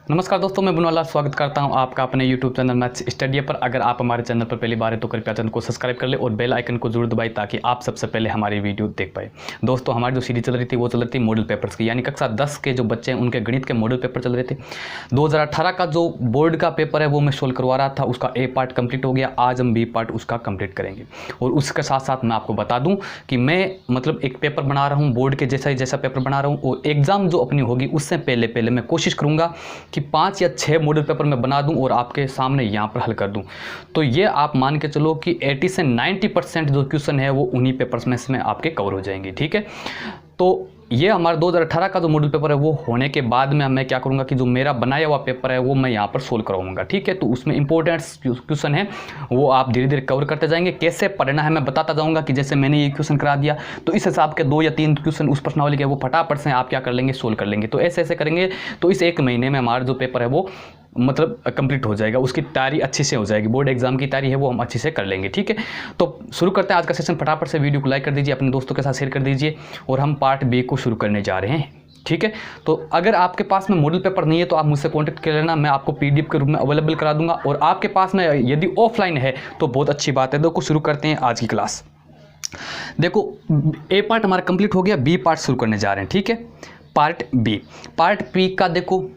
नमस्कार दोस्तों, मैं बुनवाला स्वागत करता हूं आपका अपने YouTube चैनल मैथ्स स्टडी पर। अगर आप हमारे चैनल पर पहली बार है तो कृपया चैनल को सब्सक्राइब कर ले और बेल आइकन को जरूर दबाएं ताकि आप सबसे पहले हमारी वीडियो देख पाए। दोस्तों, हमारी जो सीरीज चल रही थी वो चल रही थी मॉडल पेपर्स की, यानी कक्षा 10 के जो बच्चे हैं उनके गणित के मॉडल पेपर चल रहे थे। 2018 का जो बोर्ड का पेपर है वो मैं सोल्व करवा रहा था, उसका ए पार्ट कंप्लीट हो गया। आज हम बी पार्ट उसका कंप्लीट करेंगे। और उसके साथ साथ मैं आपको बता दूँ कि मैं एक पेपर बना रहा हूँ, बोर्ड के जैसा पेपर बना रहा हूँ। और एग्ज़ाम जो अपनी होगी उससे पहले मैं कोशिश करूँगा कि 5 या 6 मॉडल पेपर मैं बना दूं और आपके सामने यहाँ पर हल कर दूं। तो ये आप मान के चलो कि 80 से 90% जो क्वेश्चन है वो उन्हीं पेपर्स में आपके कवर हो जाएंगे। ठीक है, तो ये हमारा 2018 का जो मॉडल पेपर है वो होने के बाद में मैं क्या करूँगा कि जो मेरा बनाया हुआ पेपर है वो मैं यहाँ पर सोल्व करवाऊँगा। ठीक है, तो उसमें इंपॉर्टेंट क्वेश्चन है वो आप धीरे धीरे कवर करते जाएंगे। कैसे पढ़ना है मैं बताता जाऊँगा कि जैसे मैंने ये क्वेश्चन करा दिया तो इस हिसाब के 2 या 3 क्वेश्चन उस प्रश्नावली के वो फटाफट से आप क्या कर लेंगे, सोल्व कर लेंगे। तो ऐसे करेंगे तो इस 1 महीने में हमारा जो पेपर है वो कंप्लीट हो जाएगा, उसकी तैयारी अच्छे से हो जाएगी। बोर्ड एग्जाम की तैयारी है वो हम अच्छे से कर लेंगे। ठीक है, तो शुरू करते हैं आज का सेशन। फटाफट से वीडियो को लाइक कर दीजिए, अपने दोस्तों के साथ शेयर कर दीजिए और हम पार्ट बी को शुरू करने जा रहे हैं। ठीक है, तो अगर आपके पास में मॉडल पेपर नहीं है तो आप मुझसे कांटेक्ट कर लेना, मैं आपको पीडीएफ के रूप में अवेलेबल करा दूंगा। और आपके पास में यदि ऑफलाइन है तो बहुत अच्छी बात है। देखो शुरू करते हैं आज की क्लास। देखो ए पार्ट हमारा कंप्लीट हो गया, बी पार्ट शुरू करने जा रहे हैं। ठीक है, पार्ट बी का देखो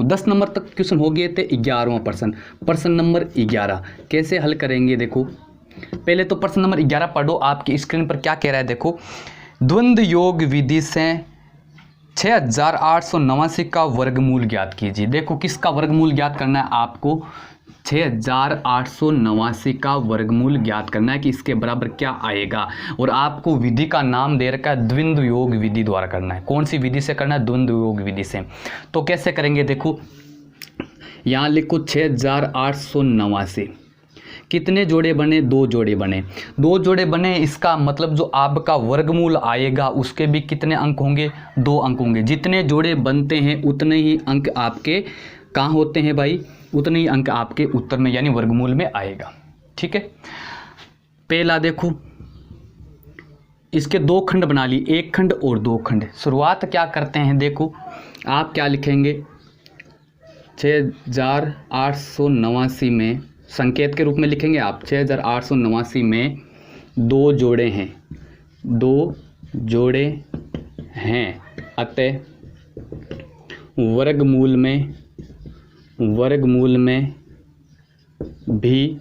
10 नंबर तक क्वेश्चन हो गए थे। 11वां प्रश्न नंबर 11 कैसे हल करेंगे। देखो पहले तो प्रश्न नंबर 11 पढ़ो, आपकी स्क्रीन पर क्या कह रहा है। देखो, द्वंद्व योग विधि से 6889 का वर्गमूल ज्ञात कीजिए। देखो किसका वर्गमूल ज्ञात करना है आपको, 6889 का वर्गमूल ज्ञात करना है कि इसके बराबर क्या आएगा। और आपको विधि का नाम दे रखा है द्वंद्व योग विधि द्वारा करना है। कौन सी विधि से करना है, द्वंद्व योग विधि से। तो कैसे करेंगे, देखो यहाँ लिखो 6889 कितने जोड़े बने, 2 जोड़े बने। 2 जोड़े बने, इसका मतलब जो आपका वर्गमूल आएगा उसके भी कितने अंक होंगे, 2 अंक होंगे। जितने जोड़े बनते हैं उतने ही अंक आपके कहाँ होते हैं भाई, उतने ही अंक आपके उत्तर में यानी वर्गमूल में आएगा। ठीक है, पहला देखो इसके 2 खंड बना लिए, 1 खंड और 2 खंड। शुरुआत क्या करते हैं, देखो आप क्या लिखेंगे, 6889 में संकेत के रूप में लिखेंगे आप 6889 में 2 जोड़े हैं, 2 जोड़े हैं, अतः वर्गमूल में भी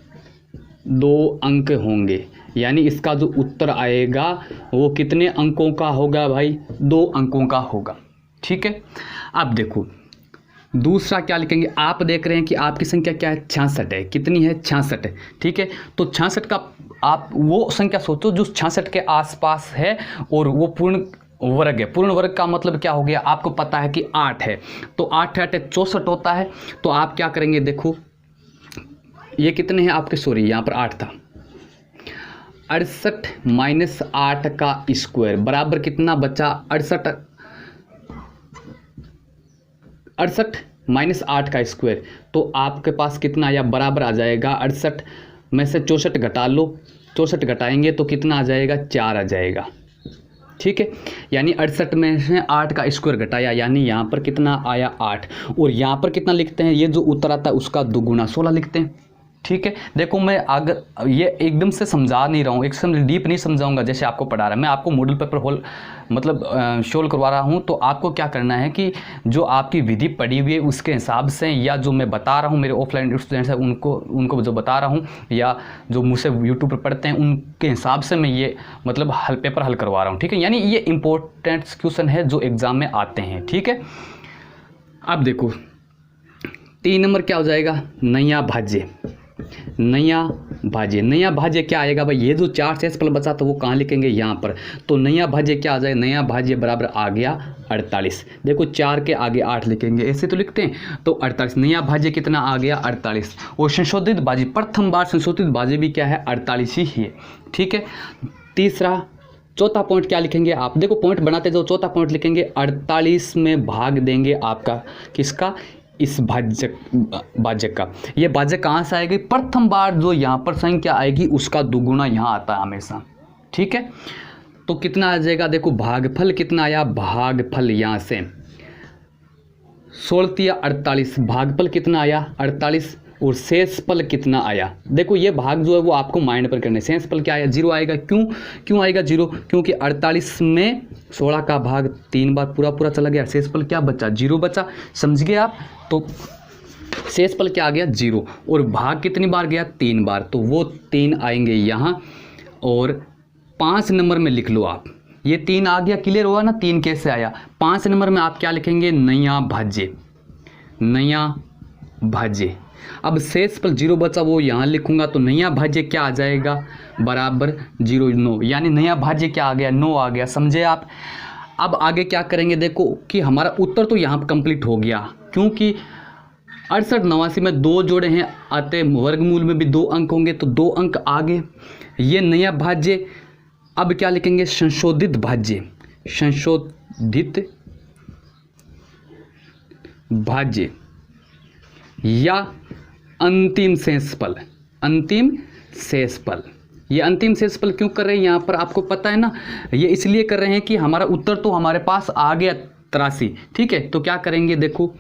2 अंक होंगे। यानी इसका जो उत्तर आएगा वो कितने अंकों का होगा भाई, 2 अंकों का होगा। ठीक है, अब देखो दूसरा क्या लिखेंगे, आप देख रहे हैं कि आपकी संख्या क्या है, 66 है। कितनी है, 66 है। ठीक है, तो 66 का आप वो संख्या सोचो जो 66 के आसपास है और वो पूर्ण वर्ग है। पूर्ण वर्ग का मतलब क्या हो गया, आपको पता है कि 8 है, तो 8 8 64 होता है। तो आप क्या करेंगे, देखो ये कितने हैं आपके, सॉरी यहाँ पर 8 था, 68 माइनस 8 का स्क्वायर बराबर कितना बचा, 68 माइनस 8 का स्क्वायर। तो आपके पास कितना आया, बराबर आ जाएगा 68 में से 64 घटा लो, 64 घटाएंगे तो कितना आ जाएगा, 4 आ जाएगा। ठीक है, यानी 68 में से 8 का स्क्वायर घटाया, यानी यहाँ पर कितना आया, 8। और यहाँ पर कितना लिखते हैं, ये जो उत्तर आता है उसका दुगुना 16 लिखते हैं। ठीक है, देखो मैं अगर ये एकदम से समझा नहीं रहा हूँ, एकदम डीप नहीं समझाऊंगा जैसे आपको पढ़ा रहा है। मैं आपको मॉडल पेपर सोल्व करवा रहा हूँ। तो आपको क्या करना है कि जो आपकी विधि पढ़ी हुई है उसके हिसाब से, या जो मैं बता रहा हूँ मेरे ऑफलाइन स्टूडेंट्स हैं उनको जो बता रहा हूँ, या जो मुझसे यूट्यूब पर पढ़ते हैं उनके हिसाब से मैं ये पेपर हल करवा रहा हूँ। ठीक है, यानी ये इंपॉर्टेंट क्वेश्चन है जो एग्ज़ाम में आते हैं। ठीक है, अब देखो 3 नंबर क्या हो जाएगा, नया भाज्य क्या आएगा भाई, ये जो 4 शेषफल बचा तो वो कहाँ लिखेंगे, यहाँ पर। तो नया भाज्य क्या आ जाए, नया भाज्य बराबर आ गया 48। देखो 4 के आगे 8 लिखेंगे, ऐसे तो लिखते हैं। तो 48 नया भाज्य कितना आ गया, 48। और संशोधित भाज्य, प्रथम बार संशोधित भाज्य भी क्या है, 48 ही है। ठीक है, चौथा पॉइंट क्या लिखेंगे आप, देखो पॉइंट बनाते जो चौथा पॉइंट लिखेंगे, 48 में भाग देंगे आपका किसका, इस भाजक का। ये भाजक कहाँ से आएगी, प्रथम बार जो यहाँ पर संख्या आएगी उसका दुगुना यहाँ आता है हमेशा। ठीक है, तो कितना आ जाएगा, देखो भागफल कितना आया, भागफल यहाँ से 16 48, भागफल कितना आया 48, और शेषफल कितना आया। देखो ये भाग जो है वो आपको माइंड पर करने, शेषफल क्या आया 0 आएगा। क्यों आएगा 0? क्योंकि 48 में 16 का भाग 3 बार पूरा चला गया, शेषफल क्या बचा 0 बचा। समझ गए आप? तो शेषफल क्या आ गया 0, और भाग कितनी बार गया 3 बार, तो वो 3 आएंगे यहाँ। और 5 नंबर में लिख लो आप, ये 3 आ गया, क्लियर हुआ ना 3 कैसे आया। 5 नंबर में आप क्या लिखेंगे नया भाज्य। अब शेषफल 0 बचा वो यहाँ लिखूंगा, तो नया भाज्य क्या आ जाएगा बराबर 0 9, यानी नया भाज्य क्या आ गया 9 आ गया। समझे आप? अब आगे क्या करेंगे, देखो कि हमारा उत्तर तो यहाँ कंप्लीट हो गया, क्योंकि 68 89 में 2 जोड़े हैं आते, वर्गमूल में भी 2 अंक होंगे, तो 2 अंक आगे। ये नया भाज्य, अब क्या लिखेंगे संशोधित भाज्य या अंतिम शेषफल। ये अंतिम शेषफल क्यों कर रहे हैं यहाँ पर आपको पता है ना, ये इसलिए कर रहे हैं कि हमारा उत्तर तो हमारे पास आ गया 83, ठीक है। तो क्या करेंगे, देखो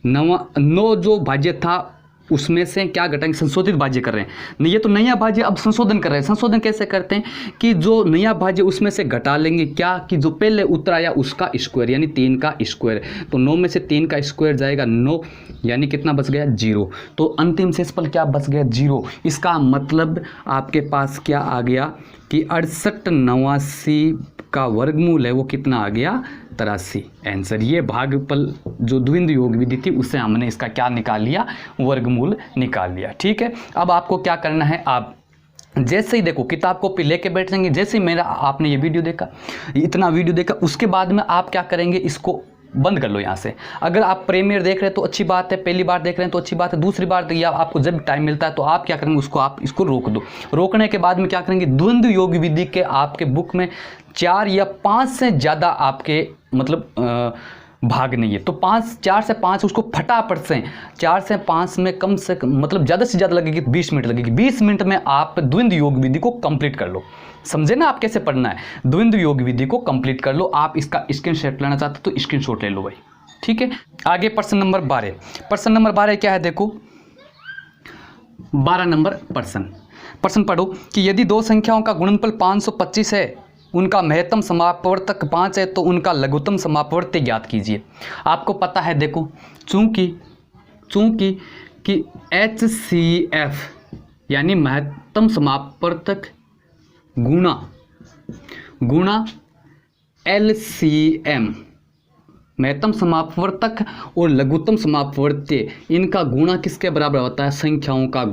9 जो भाज्य था उसमें से क्या घटाएंगे, संशोधित भाज्य कर रहे हैं। ये तो नया भाज्य, अब संशोधन कर रहे हैं। संशोधन कैसे करते हैं कि जो नया भाज्य उसमें से घटा लेंगे क्या, कि जो पहले उत्तर आया उसका स्क्वायर, यानी 3 का स्क्वायर। तो 9 में से 3 का स्क्वायर जाएगा 9, यानी कितना बच गया 0। तो अंतिम शेषफल क्या बच गया 0। इसका मतलब आपके पास क्या आ गया कि 68 89 का वर्गमूल है वो कितना आ गया 83 आंसर। ये भागफल जो द्विंद योग विधि थी उससे हमने इसका क्या निकाल लिया, वर्गमूल निकाल लिया। ठीक है, अब आपको क्या करना है, आप जैसे ही देखो किताब कॉपी लेके बैठ जाएंगे, जैसे ही मेरा आपने ये वीडियो देखा, इतना वीडियो देखा, उसके बाद में आप क्या करेंगे, इसको बंद कर लो यहाँ से। अगर आप प्रीमियर देख रहे हैं तो अच्छी बात है, पहली बार देख रहे हैं तो अच्छी बात है, दूसरी बार या आपको जब टाइम मिलता है तो आप क्या करेंगे, उसको आप इसको रोक दो। रोकने के बाद में क्या करेंगे, द्वंद्व योग विधि के आपके बुक में 4 या 5 से ज़्यादा आपके मतलब भाग नहीं है, तो 4 से 5 उसको फटाफट से 4 से 5 में कम से कम मतलब ज़्यादा से ज़्यादा लगेगी 20 मिनट लगेगी। 20 मिनट में आप द्वंद्व योग विधि को कंप्लीट कर लो। समझे ना आप कैसे पढ़ना है, द्वंद्व योग विधि को कंप्लीट कर लो। आप इसका स्क्रीनशॉट लेना चाहते हो तो स्क्रीनशॉट ले लो भाई। ठीक है, आगे प्रश्न नंबर 12। प्रश्न नंबर 12 क्या है, देखो 12 नंबर प्रश्न पढ़ो कि यदि दो संख्याओं का गुणनफल 525 है, उनका महत्तम समापवर्तक 5 है, तो उनका लघुत्तम समापवर्त्य ज्ञात कीजिए। आपको पता है, देखो चूंकि कि HCF यानी महत्तम समापवर्तक गुणा LCM, महत्तम समापवर्तक और लघुत्तम समापवर्त्य, इनका गुणा किसके बराबर होता है, संख्याओं का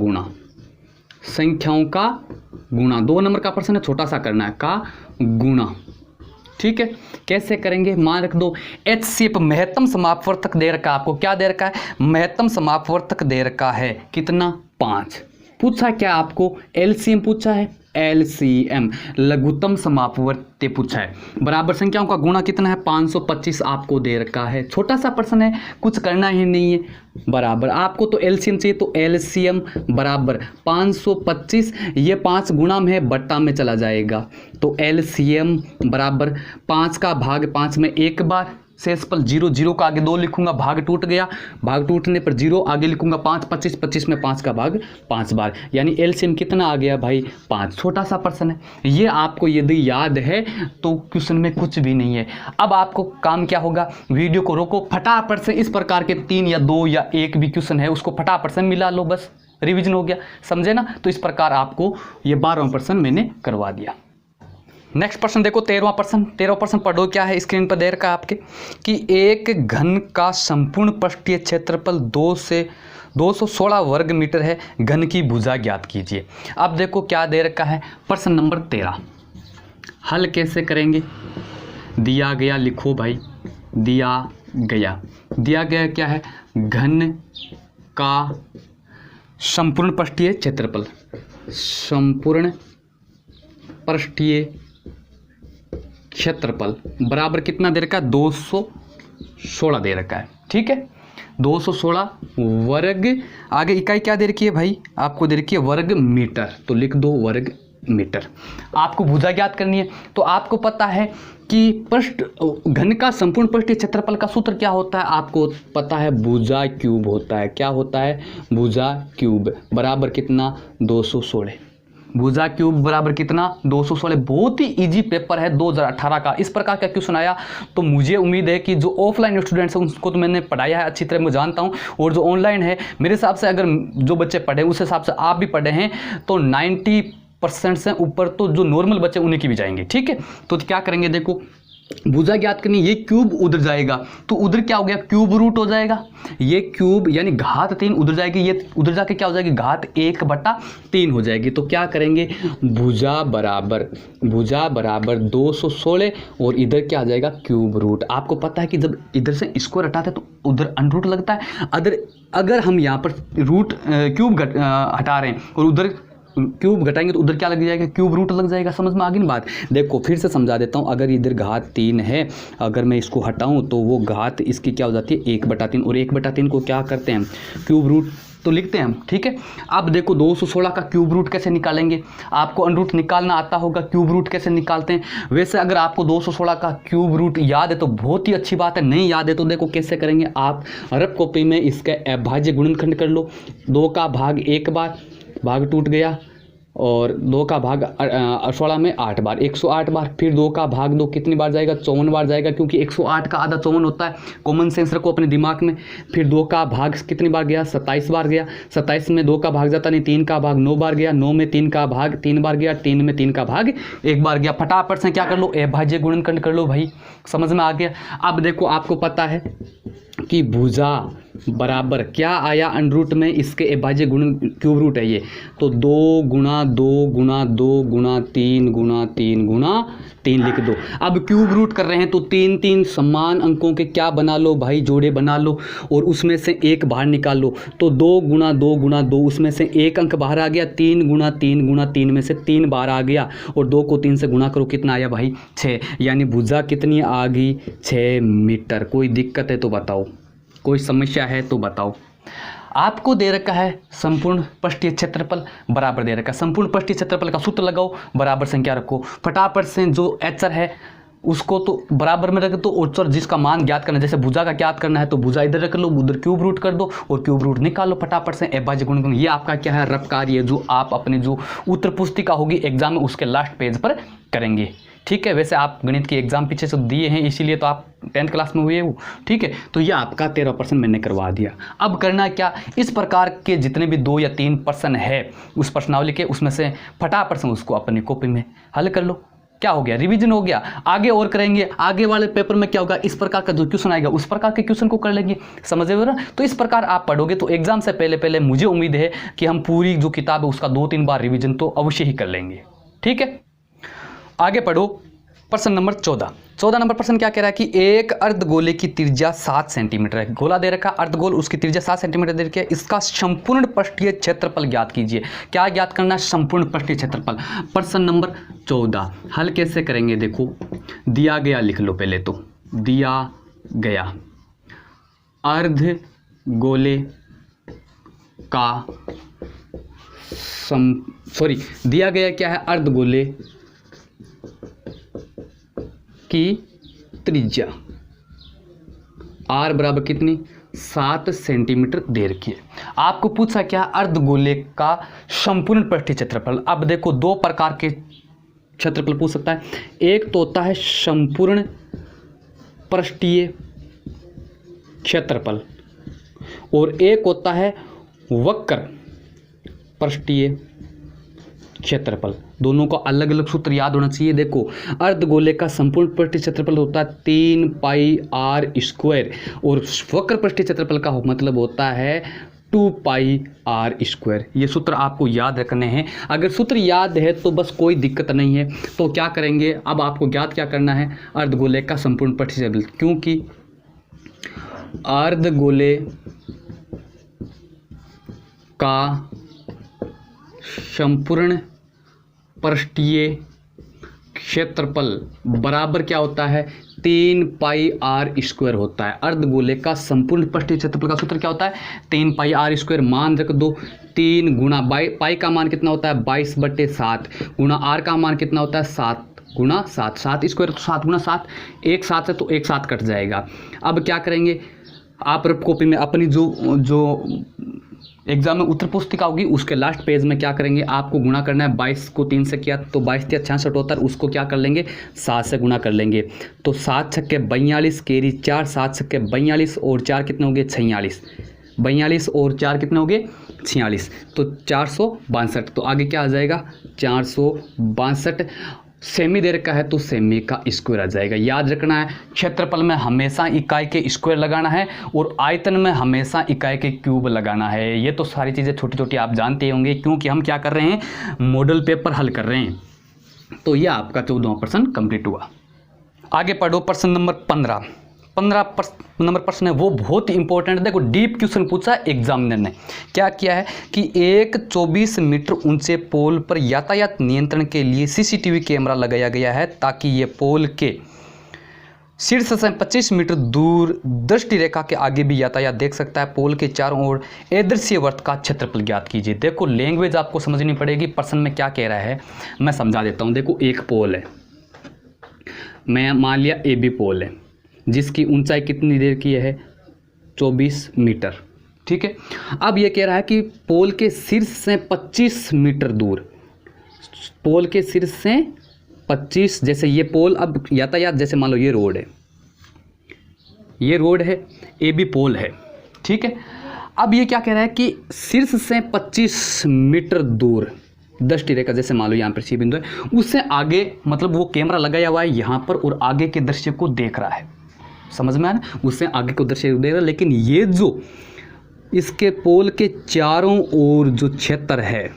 गुणा। 2 नंबर का प्रश्न है, छोटा सा करना है, का गुणा। ठीक है, कैसे करेंगे, मान रख दो HCF महत्तम समापवर्तक दे रखा है आपको, क्या दे रखा है, महत्तम समापवर्तक दे रखा है कितना 5। पूछा क्या आपको, LCM पूछा है, LCM लघुत्तम समापवर्त्य पूछा है। बराबर संख्याओं का गुणा कितना है 525 आपको दे रखा है। छोटा सा प्रश्न है, कुछ करना ही नहीं है। बराबर आपको तो LCM चाहिए, तो LCM बराबर 525, ये 5 गुणा में है, बट्टा में चला जाएगा, तो LCM बराबर 5 का भाग 5 में एक बार, शेषफल 0, 0 का आगे 2 लिखूंगा, भाग टूट गया, भाग टूटने पर 0 आगे लिखूंगा 5, 25, 25 में 5 का भाग 5 बार, यानी LCM कितना आ गया भाई 5। छोटा सा प्रश्न है, ये आपको यदि याद है तो क्वेश्चन में कुछ भी नहीं है। अब आपको काम क्या होगा, वीडियो को रोको, फटाफट से इस प्रकार के 3 या 2 या 1 भी क्वेश्चन है उसको फटाफट से मिला लो, बस रिविजन हो गया। समझे ना? तो इस प्रकार आपको ये 12वां प्रश्न मैंने करवा दिया। नेक्स्ट प्रश्न देखो 13वां प्रश्न पढ़ो, क्या है, स्क्रीन पर दे रखा है आपके कि एक घन का संपूर्ण पृष्ठीय क्षेत्रफल 216 वर्ग मीटर है, घन की भुजा ज्ञात कीजिए। अब देखो क्या दे रखा है, प्रश्न नंबर 13 हल कैसे करेंगे, दिया गया लिखो भाई, दिया गया क्या है, घन का संपूर्ण पृष्ठीय क्षेत्रफल, संपूर्ण पृष्ठीय क्षेत्रफल बराबर कितना दे रखा है, 216 दे रखा है। ठीक है, 216 वर्ग, आगे इकाई क्या दे रखी है भाई, आपको दे रखी है वर्ग मीटर, तो लिख दो वर्ग मीटर। आपको भुजा ज्ञात करनी है, तो आपको पता है कि पृष्ठ घन का संपूर्ण पृष्ठीय क्षेत्रफल का सूत्र क्या होता है, आपको पता है भुजा क्यूब होता है। क्या होता है? भुजा क्यूब बराबर कितना? 216। भुजा क्यूब बराबर कितना? 216। बहुत ही इजी पेपर है 2018 का। इस प्रकार का क्वेश्चन आया तो मुझे उम्मीद है कि जो ऑफलाइन स्टूडेंट्स हैं उसको तो मैंने पढ़ाया है अच्छी तरह, मैं जानता हूं, और जो ऑनलाइन है मेरे हिसाब से अगर जो बच्चे पढ़े उस हिसाब से आप भी पढ़े हैं तो 90% से ऊपर तो जो नॉर्मल बच्चे उन्हीं की भी जाएंगे। ठीक है, तो क्या करेंगे, देखो भुजा ज्ञात करनी, ये क्यूब उधर जाएगा तो उधर क्या हो गया? क्यूब रूट हो जाएगा। ये क्यूब यानी घात 3 उधर जाएगी, ये उधर जाके क्या हो जाएगी? घात 1/3 हो जाएगी। तो क्या करेंगे? भुजा बराबर 216 और इधर क्या आ जाएगा? Cube root. आपको पता है कि जब इधर से इसको हटाते हैं तो उधर अनरूट लगता है। अगर हम यहाँ पर रूट क्यूब हटा रहे हैं और उधर क्यूब घटाएंगे तो उधर क्या लग जाएगा? क्यूब रूट लग जाएगा। समझ में आ गई ना बात? देखो फिर से समझा देता हूँ। अगर इधर घात 3 है, अगर मैं इसको हटाऊं तो वो घात इसकी क्या हो जाती है? 1/3, और 1/3 को क्या करते हैं? क्यूब रूट तो लिखते हैं हम। ठीक है, अब देखो 216 का क्यूब रूट कैसे निकालेंगे? आपको अनरूट निकालना आता होगा, क्यूब रूट कैसे निकालते हैं। वैसे अगर आपको 216 का क्यूब रूट याद है तो बहुत ही अच्छी बात है, नहीं याद है तो देखो कैसे करेंगे। आप रफ कॉपी में इसका अभाज्य गुणनखंड कर लो। 2 का भाग 1 बार, भाग टूट गया, और 2 का भाग 16 में 8 बार, 108 बार। फिर 2 का भाग 2 कितनी बार जाएगा? 54 बार जाएगा, क्योंकि 108 का आधा 54 होता है। कॉमन सेंस रखो अपने दिमाग में। फिर 2 का भाग कितनी बार गया? 27 बार गया। 27 में 2 का भाग जाता नहीं, 3 का भाग 9 बार गया। 9 में 3 का भाग 3 बार गया। 3 में 3 का भाग 1 बार गया। फटाफट से क्या कर लो? अभाज्य गुणनखंड कर लो भाई। समझ में आ गया? अब देखो आपको पता है कि भुजा बराबर क्या आया अनरूट में? इसके अभाज्य गुण क्यूब रूट है ये, तो 2 गुणा 2 गुणा 2 गुणा 3 गुणा 3 गुणा 3 लिख दो। अब क्यूब रूट कर रहे हैं तो 3 समान अंकों के क्या बना लो भाई? जोड़े बना लो, और उसमें से एक बाहर निकाल लो। तो 2 गुणा 2 गुणा 2, उसमें से एक अंक बाहर आ गया। 3 गुणा 3 गुणा 3 में से 3 बाहर आ गया, और 2 को 3 से गुणा करो, कितना आया भाई? 6। यानी भुजा कितनी आ गई? 6 मीटर। कोई दिक्कत है तो बताओ, कोई समस्या है तो बताओ। आपको दे रखा है संपूर्ण पृष्ठीय क्षेत्रफल बराबर दे रखा है। संपूर्ण पृष्ठीय क्षेत्रफल का सूत्र लगाओ, बराबर संख्या रखो। फटाफट से जो एचर है उसको तो बराबर में रख दो, और जिसका मान ज्ञात करना है, जैसे भुजा का ज्ञात करना है तो भुजा इधर रख लो, उधर क्यूब रूट कर दो और क्यूब रूट निकालो फटाफट से। अभाज्य गुणनखंड ये आपका क्या है? रफ कार्य, जो आप अपने जो उत्तर पुस्तिका होगी एग्जाम में उसके लास्ट पेज पर करेंगे। ठीक है, वैसे आप गणित की एग्जाम पीछे से दिए हैं इसीलिए तो आप 10th क्लास में हुए हो। ठीक है, तो ये आपका 13% मैंने करवा दिया। अब करना क्या? इस प्रकार के जितने भी 2 या 3 प्रश्न है उस प्रश्नावली के, उसमें से फटाफट से उसको अपनी कॉपी में हल कर लो। क्या हो गया? रिवीजन हो गया। आगे और करेंगे, आगे वाले पेपर में क्या होगा? इस प्रकार का जो क्वेश्चन आएगा उस प्रकार के क्वेश्चन को कर लेंगे। समझ रहे हो ना? तो इस प्रकार आप पढ़ोगे तो एग्जाम से पहले मुझे उम्मीद है कि हम पूरी जो किताब है उसका 2-3 बार रिवीजन तो अवश्य ही कर लेंगे। ठीक है, आगे पढ़ो। प्रश्न नंबर 14 नंबर प्रश्न क्या कह रहा है कि एक अर्धगोले की त्रिज्या 7 सेंटीमीटर है। गोला दे रखा अर्धगोल, उसकी त्रिज्या 7 सेंटीमीटर दे रखी है। इसका संपूर्ण पृष्ठीय क्षेत्रफल ज्ञात कीजिए। क्या ज्ञात करना है? संपूर्ण पृष्ठीय क्षेत्रफल। प्रश्न नंबर 14 हल कैसे करेंगे? देखो दिया गया लिख लो पहले तो। दिया गया अर्धगोले का दिया गया क्या है? अर्धगोले की त्रिज्या r बराबर कितनी? 7 सेंटीमीटर दे रखी है। आपको पूछा क्या? अर्धगोले का संपूर्ण पृष्ठीय क्षेत्रफल। अब देखो 2 प्रकार के क्षेत्रफल पूछ सकता है। एक तो होता है संपूर्ण पृष्ठीय क्षेत्रफल और एक होता है वक्र पृष्ठीय क्षेत्रफल। दोनों का अलग अलग सूत्र याद होना चाहिए। देखो अर्धगोले का संपूर्ण पृष्ठीय क्षेत्रफल होता है 3 पाई आर स्क्वायर और वक्र पृष्ठीय क्षेत्रफल का मतलब होता है 2 पाई आर स्क्वायर। ये सूत्र आपको याद रखने हैं। अगर सूत्र याद है तो बस कोई दिक्कत नहीं है। तो क्या करेंगे? अब आपको ज्ञात क्या करना है? अर्धगोले का संपूर्ण पृष्ठीय क्षेत्रफल, क्योंकि अर्धगोले का संपूर्ण पृष्ठीय क्षेत्रफल बराबर क्या होता है? 3 पाई आर स्क्वायर होता है। अर्धगोले का संपूर्ण पृष्ठीय क्षेत्रफल का सूत्र क्या होता है? 3 पाई आर स्क्वायर। मान रख दो 3 गुणा पाई का मान कितना होता है? 22/7 गुणा आर का मान कितना होता है? 7 गुणा 7। 7 स्क्वायर तो 7 गुणा 7, एक 7 है तो एक 7 कट जाएगा। अब क्या करेंगे आप रफ कॉपी में अपनी जो एग्जाम में उत्तर पुस्तिका होगी उसके लास्ट पेज में क्या करेंगे, आपको गुणा करना है। 22 को 3 से किया तो 22 या 66 होता है, उसको क्या कर लेंगे 7 से गुणा कर लेंगे। तो 7 छक्के 42 केरी 4, 7 छक्के 42 और 4 कितने हो गए 46। 42 और 4 कितने हो गए 46, तो 462। तो आगे क्या आ जाएगा 462। सेमी दे रखा है तो सेमी का स्क्वायर आ जाएगा। याद रखना है क्षेत्रफल में हमेशा इकाई के स्क्वायर लगाना है और आयतन में हमेशा इकाई के क्यूब लगाना है। ये तो सारी चीज़ें छोटी छोटी आप जानते होंगे, क्योंकि हम क्या कर रहे हैं मॉडल पेपर हल कर रहे हैं। तो ये आपका 14वां प्रश्न कंप्लीट हुआ। आगे पढ़ो प्रश्न नंबर 15 नंबर प्रश्न है वो बहुत ही इंपॉर्टेंट है। देखो डीप क्वेश्चन पूछा है एग्जामिनर ने। क्या किया है कि एक 24 मीटर ऊंचे पोल पर यातायात नियंत्रण के लिए सीसीटीवी कैमरा लगाया गया है ताकि ये पोल के शीर्ष से 25 मीटर दूर दृष्टि रेखा के आगे भी यातायात देख सकता है। पोल के चारों ओर अदृश्य वर्त का क्षेत्रफल ज्ञात कीजिए। देखो लैंग्वेज आपको समझनी पड़ेगी, प्रश्न में क्या कह रहा है मैं समझा देता हूँ। देखो एक पोल है, मैं मान लिया ए बी पोल है जिसकी ऊंचाई कितनी देर की है 24 मीटर, ठीक है। अब ये कह रहा है कि पोल के शीर्ष से 25 मीटर दूर, पोल के शीर्ष से 25, जैसे ये पोल अब यातायात जैसे मान लो ये रोड है, ये रोड है, ए बी पोल है, ठीक है। अब ये क्या कह रहा है कि शीर्ष से 25 मीटर दूर दृष्टि रेखा, जैसे मान लो यहाँ पर सी बिंदु है, उससे आगे मतलब वो कैमरा लगाया हुआ है यहाँ पर और आगे के दृश्य को देख रहा है। समझ में आया ना, उससे आगे को दृश्य देख रहा है। लेकिन ये जो इसके पोल के चारों ओर जो क्षेत्र है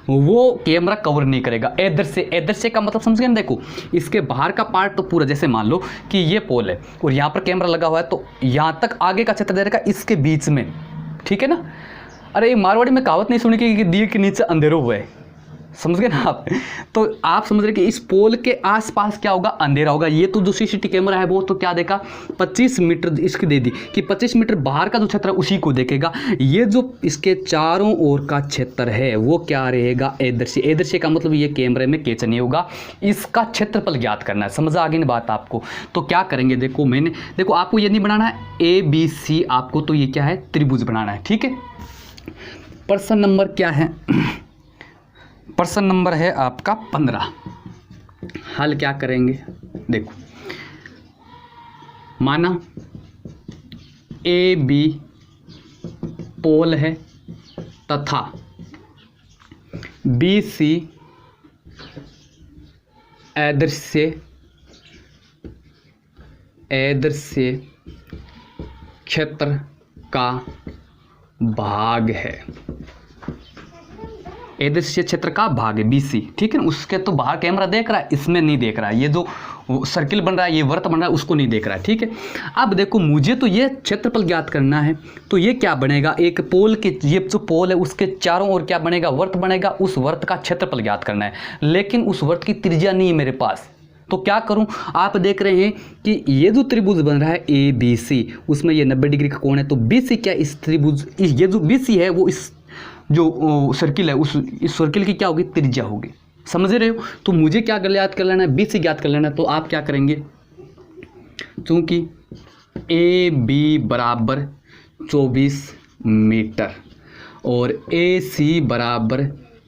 वो कैमरा कवर नहीं करेगा। अदृश्य का मतलब समझ गए ना। देखो इसके बाहर का पार्ट तो पूरा, जैसे मान लो कि ये पोल है और यहाँ पर कैमरा लगा हुआ है तो यहाँ तक आगे का क्षेत्र दे रहेगा इसके बीच में, ठीक है ना। अरे मारवाड़ी में कहावत नहीं सुनी कि दिए के नीचे अंधेरों हुआ है, समझ गए ना आप। तो आप समझ रहे कि इस पोल के आसपास क्या होगा अंधेरा होगा। ये तो जो सीसीटीवी कैमरा है वो तो क्या देखा 25 मीटर इसकी दे दी कि 25 मीटर बाहर का जो क्षेत्र है उसी को देखेगा। ये जो इसके चारों ओर का क्षेत्र है वो क्या रहेगा अदृश्य का मतलब ये कैमरे में कैच नहीं होगा। इसका क्षेत्रफल ज्ञात करना है। समझ आ गई ना बात आपको। तो क्या करेंगे, देखो आपको ये नहीं बनाना है ABC, आपको तो ये क्या है त्रिभुज बनाना है, ठीक है। प्रश्न नंबर क्या है, प्रश्न नंबर है आपका 15। हल क्या करेंगे, देखो माना AB पोल है तथा BC अदृश्य क्षेत्र का भाग है। अदृश्य क्षेत्र का भाग है BC, ठीक है ना। उसके तो बाहर कैमरा देख रहा है, इसमें नहीं देख रहा है। ये जो सर्किल बन रहा है, ये वर्त बन रहा है, उसको नहीं देख रहा है, ठीक है। अब देखो मुझे तो ये क्षेत्रफल ज्ञात करना है, तो ये क्या बनेगा, एक पोल के, ये जो पोल है उसके चारों ओर क्या बनेगा वर्त बनेगा। उस वर्त का क्षेत्रफल ज्ञात करना है, लेकिन उस वर्त की त्रिज्या नहीं है मेरे पास। तो क्या करूं, आप देख रहे हैं कि ये जो त्रिभुज बन रहा है ABC, उसमें ये 90 डिग्री का कोण है। तो BC क्या इस त्रिभुज, ये जो BC है वो इस जो सर्किल है इस सर्किल की क्या होगी त्रिज्या होगी। समझ रहे हो। तो मुझे क्या ज्ञात कर लेना है BC ज्ञात कर लेना है। तो आप क्या करेंगे, चूंकि AB बराबर 24 मीटर और AC बराबर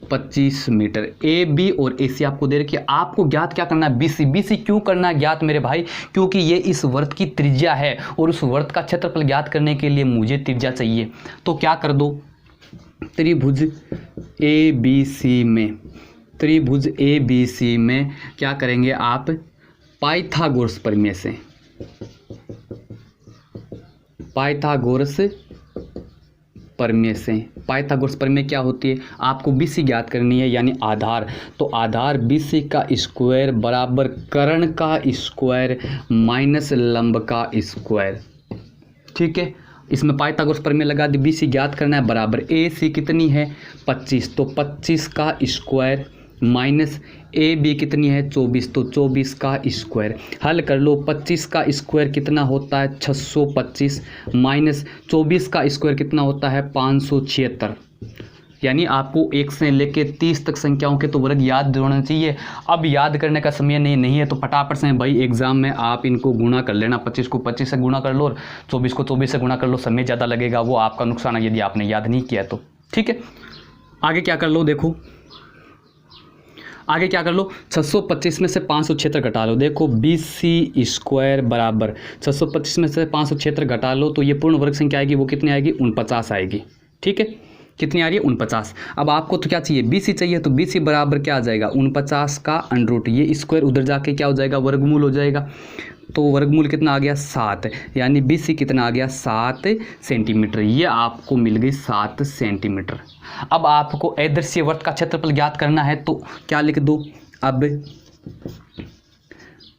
25 मीटर, AB और AC आपको दे रखी है। आपको ज्ञात क्या करना है BC क्यों करना है ज्ञात मेरे भाई, क्योंकि ये इस वर्त की त्रिज्या है और उस वर्त का क्षेत्रफल ज्ञात करने के लिए मुझे त्रिज्या चाहिए। तो क्या कर दो, त्रिभुज ABC में क्या करेंगे आप, पाइथागोरस प्रमेय से, पाइथागोरस प्रमेय क्या होती है, आपको BC ज्ञात करनी है यानी आधार। तो आधार BC का स्क्वायर बराबर कर्ण का स्क्वायर माइनस लंब का स्क्वायर, ठीक है। इसमें पाइथागोरस प्रमेय लगा दी। BC ज्ञात करना है बराबर AC कितनी है 25, तो 25 का स्क्वायर माइनस ए बी कितनी है 24, तो 24 का स्क्वायर। हल कर लो, 25 का स्क्वायर कितना होता है 625, माइनस 24 का स्क्वायर कितना होता है 576। यानी आपको 1 से लेके 30 तक संख्याओं के तो वर्ग याद होना चाहिए। अब याद करने का समय नहीं है तो फटाफट से भाई एग्जाम में आप इनको गुणा कर लेना। 25 को 25 से गुणा कर लो और 24 को 24 से गुणा कर लो। समय ज़्यादा लगेगा, वो आपका नुकसान है यदि आपने याद नहीं किया तो। ठीक है, आगे क्या कर लो, देखो आगे क्या कर लो, 625 में से 576 घटा लो। देखो BC स्क्वायर बराबर 625 में से 576 घटा लो तो ये पूर्ण वर्ग संख्या आएगी, वो कितनी आएगी 49 आएगी। ठीक है, कितनी आ रही है 49। अब आपको तो क्या चाहिए BC चाहिए, तो BC बराबर क्या आ जाएगा 49 का अंडर रूट, ये स्क्वायर उधर जाके क्या हो जाएगा वर्गमूल हो जाएगा। तो वर्गमूल कितना आ गया 7, यानी BC कितना आ गया 7 सेंटीमीटर। ये आपको मिल गई 7 सेंटीमीटर। अब आपको अदृश्य वृत्त का क्षेत्रफल ज्ञात करना है तो क्या लिख दो, अब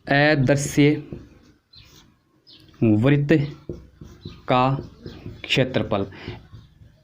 अदृश्य वृत्त का क्षेत्रफल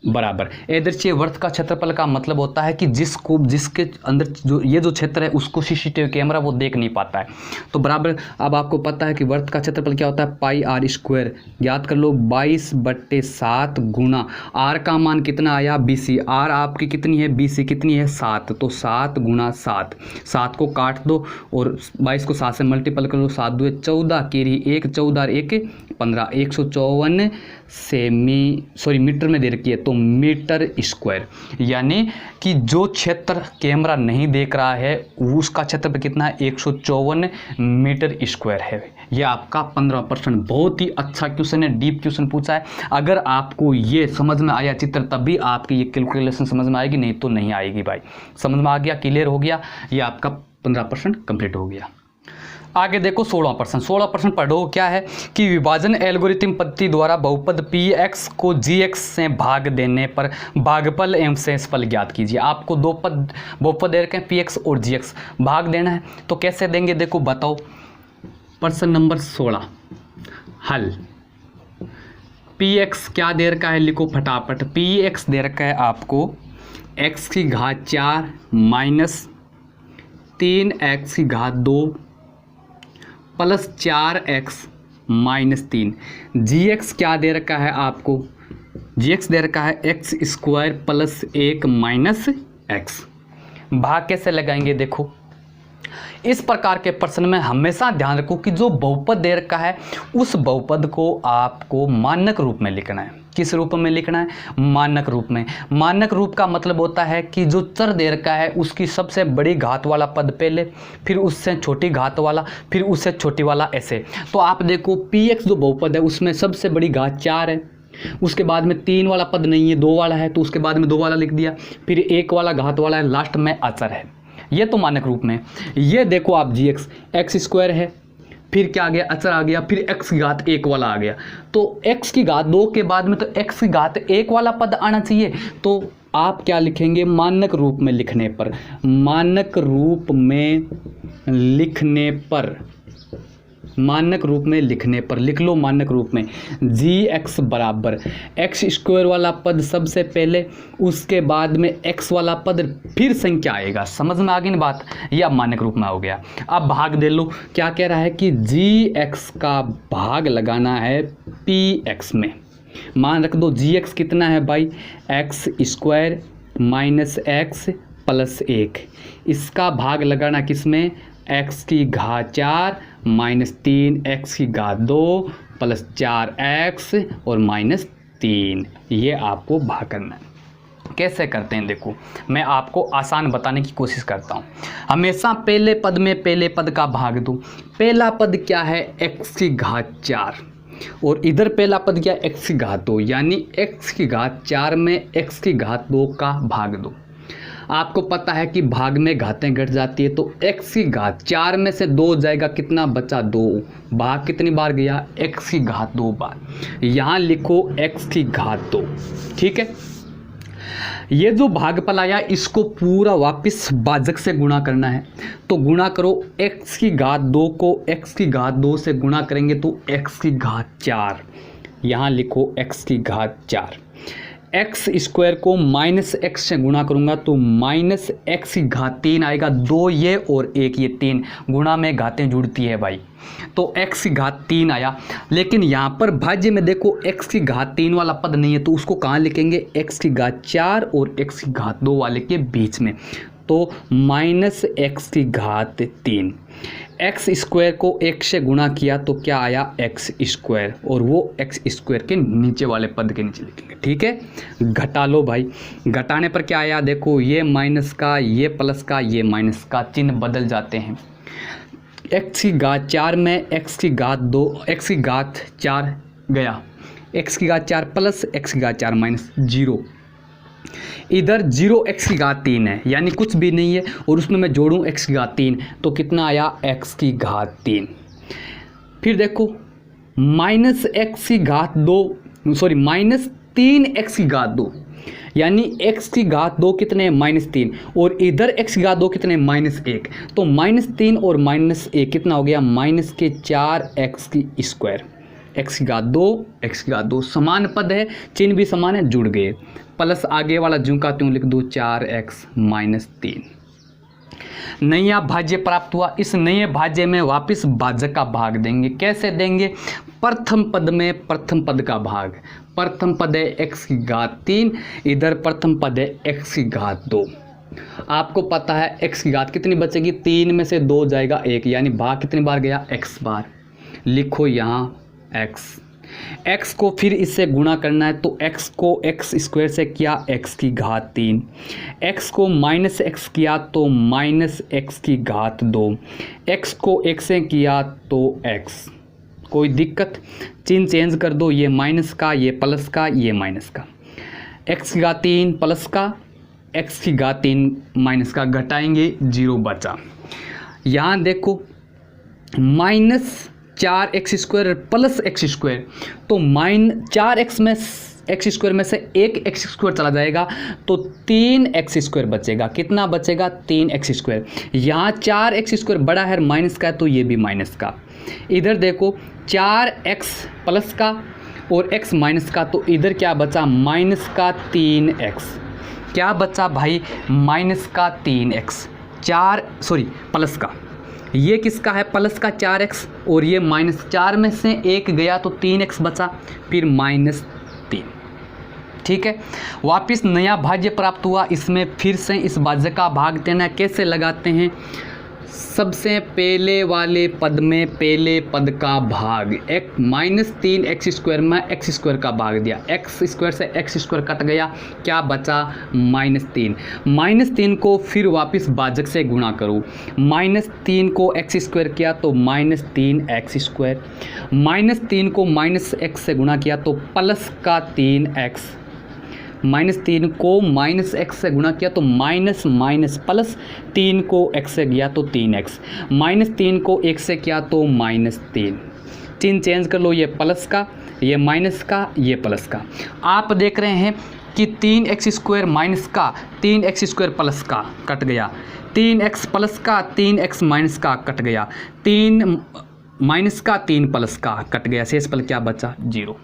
बराबर, अदृश्य वृत्त का क्षेत्रफल का मतलब होता है कि जिसके अंदर जो ये जो क्षेत्र है उसको CCTV कैमरा वो देख नहीं पाता है। तो बराबर, अब आपको पता है कि वृत्त का क्षेत्रफल क्या होता है पाई आर स्क्वायर। याद कर लो 22/7 गुना आर का मान कितना आया BC, आर आपकी कितनी है BC कितनी है 7, तो 7 गुना 7, 7 को काट दो और 22 को 7 से मल्टीपल कर लो, 7 2 14 केरी 1 14 1 15, 154 मीटर में दे रखी है तो मीटर स्क्वायर। यानी कि जो क्षेत्र कैमरा नहीं देख रहा है उसका क्षेत्र कितना है 154 मीटर स्क्वायर है। ये आपका 15%। बहुत ही अच्छा क्वेश्चन है, डीप क्वेश्चन पूछा है। अगर आपको ये समझ में आया चित्र तभी आपकी ये कैलकुलेशन समझ में आएगी, नहीं तो नहीं आएगी भाई। समझ में आ गया, क्लियर हो गया, ये आपका 15% कंप्लीट हो गया। आगे देखो 16%। 16% पढ़ो क्या है कि विभाजन एल्गोरिथम पद्धति द्वारा बहुपद Px को Gx से भाग देने पर भागफल एवं शेषफल ज्ञात कीजिए। आपको दो पद बहुपद दे रखे हैं Px और Gx, भाग देना है तो कैसे देंगे देखो बताओ। प्रश्न नंबर 16 हल। Px क्या दे रखा है लिखो फटाफट। Px दे रखा है आपको x की घात 4 माइनस 3x की घात 2 प्लस 4x माइनस 3। Gx क्या दे रखा है आपको, Gx दे रखा है x square plus 1 minus x। भाग कैसे लगाएंगे देखो। इस प्रकार के प्रश्न में हमेशा ध्यान रखो कि जो बहुपद दे रखा है उस बहुपद को आपको मानक रूप में लिखना है। किस रूप में लिखना है, मानक रूप में। मानक रूप का मतलब होता है कि जो चर दे रखा है उसकी सबसे बड़ी घात वाला पद पहले, फिर उससे छोटी घात वाला, फिर उससे छोटी वाला, ऐसे। तो आप देखो Px जो बहुपद है उसमें सबसे बड़ी घात 4 है, उसके बाद में 3 वाला पद नहीं है 2 वाला है तो उसके बाद में 2 वाला लिख दिया, फिर 1 वाला घात वाला है, लास्ट में अचर है। ये तो मानक रूप में। ये देखो आप Gx x स्क्वायर है, फिर क्या आ गया अचर आ गया, फिर x की घात 1 वाला आ गया, तो x की घात 2 के बाद में तो x की घात 1 वाला पद आना चाहिए। तो आप क्या लिखेंगे मानक रूप में लिखने पर, मानक रूप में लिखने पर, मानक रूप में लिखने पर लिख लो मानक रूप में Gx बराबर x स्क्वायर वाला पद सबसे पहले, उसके बाद में x वाला पद, फिर संख्या आएगा। समझ में आ गई ना बात, ये अब मानक रूप में हो गया। अब भाग दे लो, क्या कह रहा है कि Gx का भाग लगाना है Px में। मान रख दो Gx कितना है भाई x square minus x plus 1, इसका भाग लगाना किसमें x की घात 4 माइनस 3x की घात 2 प्लस 4x और माइनस 3। ये आपको भाग करना है। कैसे करते हैं देखो, मैं आपको आसान बताने की कोशिश करता हूँ। हमेशा पहले पद में पहले पद का भाग दो। पहला पद क्या है x की घात 4 और इधर पहला पद क्या है x की घात 2, यानी x की घात 4 में x की घात 2 का भाग दो। आपको पता है कि भाग में घातें घट जाती है तो x की घात 4 में से 2 जाएगा, कितना बचा 2। भाग कितनी बार गया x की घात 2 बार। यहाँ लिखो x की घात 2, ठीक है। ये जो भागफल आया इसको पूरा वापस भाजक से गुणा करना है, तो गुणा करो x की घात 2 को x की घात 2 से गुणा करेंगे तो x की घात 4। यहाँ लिखो x की घात 4। एक्स स्क्वायर को माइनस एक्स से गुणा करूंगा तो माइनस एक्स की घात 3 आएगा। 2 ये और 1 ये 3 गुणा में घातें जुड़ती है भाई, तो x की घात 3 आया। लेकिन यहाँ पर भाज्य में देखो x की घात 3 वाला पद नहीं है, तो उसको कहाँ लिखेंगे, x की घात 4 और x की घात 2 वाले के बीच में, तो माइनस एक्स की घात 3। एक्स स्क्वायर को 1 से गुणा किया तो क्या आया, एक्स स्क्वायर, और वो एक्स स्क्वायर के नीचे वाले पद के नीचे लिखेंगे। ठीक है, घटा लो भाई, घटाने पर क्या आया, देखो ये माइनस का, ये प्लस का, ये माइनस का, चिन्ह बदल जाते हैं। एक्स की घात 4 में एक्स की घात 2, एक्स की घात 4 गया, एक्स की घात 4 प्लस एक्स की घात 4 माइनस 0। इधर 0 एक्स की घात 3 है, यानी कुछ भी नहीं है, और उसमें मैं जोड़ूं एक्स की घात 3 तो कितना आया, एक्स की घात 3। फिर देखो माइनस एक्स की घात 2, सॉरी माइनस 3 एक्स की घात 2, यानी एक्स की घात 2 कितने, माइनस 3, और इधर एक्स की घात 2 कितने, माइनस 1, तो माइनस 3 और माइनस 1 कितना हो गया, माइनस के 4 एक्स की स्क्वायर। एक्स की घात 2, एक्स की घात 2 समान पद है, चिन्ह भी समान है, जुड़ गए, प्लस आगे वाला ज्यों का त्यों लिख दो, 4x माइनस 3। नया भाज्य प्राप्त हुआ। इस नए भाज्य में वापस भाजक का भाग देंगे। कैसे देंगे, प्रथम पद में प्रथम पद का भाग, प्रथम पद है x की घात 3, इधर प्रथम पद है x की घात 2। आपको पता है x की घात कितनी बचेगी, 3 में से 2 जाएगा 1, यानी भाग कितनी बार गया, x बार। लिखो यहाँ x को फिर इससे गुणा करना है, तो x को x स्क्वायर से किया x की घात 3, x को माइनस x किया तो माइनस x की घात 2, x को 1 से किया तो x। कोई दिक्कत, चिन्ह चेंज कर दो, ये माइनस का, ये प्लस का, ये माइनस का, x की घात 3 प्लस का, x की घात 3 माइनस का, घटाएंगे 0 बचा। यहाँ देखो minus 4x square plus x square, तो 4x में एक्स स्क्वायर में से 1 एक्स स्क्वायर चला जाएगा तो 3x स्क्वायर बचेगा। कितना बचेगा, 3x स्क्वायर। यहाँ 4x स्क्वायर बड़ा है, माइनस का है, तो ये भी माइनस का। इधर देखो 4x प्लस का और x माइनस का, तो इधर क्या बचा, माइनस का 3x। क्या बचा भाई, माइनस का 3x, प्लस का, ये किसका है, प्लस का 4x, और ये माइनस 4 में से 1 गया तो 3x बचा, फिर माइनस 3। ठीक है, वापस नया भाज्य प्राप्त हुआ। इसमें फिर से इस भाज्य का भाग देना, कैसे लगाते हैं, सबसे पहले वाले पद में पहले पद का भाग, एक माइनस 3x स्क्वायर में एक्स स्क्वायर का भाग दिया, एक्स स्क्वायर से एक्स स्क्वायर कट गया, क्या बचा, माइनस 3। माइनस 3 को फिर वापस भाजक से गुणा करो, माइनस 3 को एक्स स्क्वायर किया तो माइनस 3x स्क्वायर, माइनस 3 को माइनस x से गुणा किया तो प्लस का 3x, माइनस 3 को माइनस एक्स से गुणा किया तो माइनस माइनस प्लस, 3 को x से गया तो 3x, माइनस 3 को 1 से किया तो माइनस 3। चिन्ह चेंज कर लो, ये प्लस का, ये माइनस का, ये प्लस का। आप देख रहे हैं कि 3x स्क्वायर माइनस का, 3x स्क्वायर प्लस का कट गया, 3x प्लस का, 3x माइनस का कट गया, 3 माइनस का, 3 प्लस का कट गया, शेष पल क्या बचा, 0।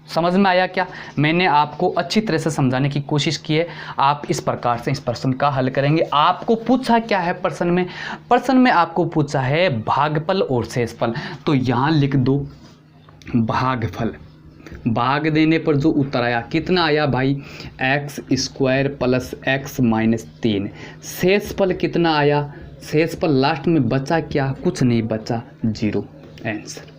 समझ में आया क्या? मैंने आपको अच्छी तरह से समझाने की कोशिश की है। आप इस प्रकार से इस प्रश्न का हल करेंगे। आपको पूछा क्या है प्रश्न में आपको पूछा है भागफल और शेषफल, तो यहाँ लिख दो भागफल। भाग देने पर जो उत्तर आया कितना आया भाई, x square plus x minus 3। शेषफल कितना आया, शेषफल लास्ट में बचा क्या, कुछ नहीं बचा, 0 आंसर।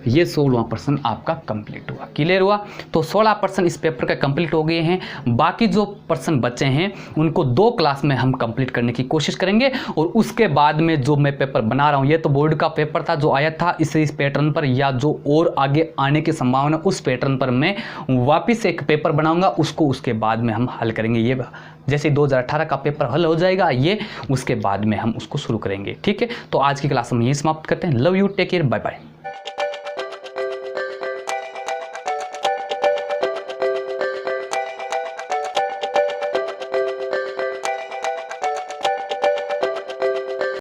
ये 16वां प्रश्न आपका कंप्लीट हुआ, क्लियर हुआ। तो 16 प्रश्न इस पेपर का कंप्लीट हो गए हैं। बाकी जो प्रश्न बचे हैं उनको 2 क्लास में हम कंप्लीट करने की कोशिश करेंगे, और उसके बाद में जो मैं पेपर बना रहा हूँ, ये तो बोर्ड का पेपर था जो आया था, इस पैटर्न पर या जो और आगे आने की संभावना उस पैटर्न पर मैं वापस एक पेपर बनाऊंगा, उसको उसके बाद में हम हल करेंगे। ये जैसे 2018 का पेपर हल हो जाएगा ये, उसके बाद में हम उसको शुरू करेंगे। ठीक है, तो आज की क्लास हम यहीं समाप्त करते हैं। Love you, take care, bye bye.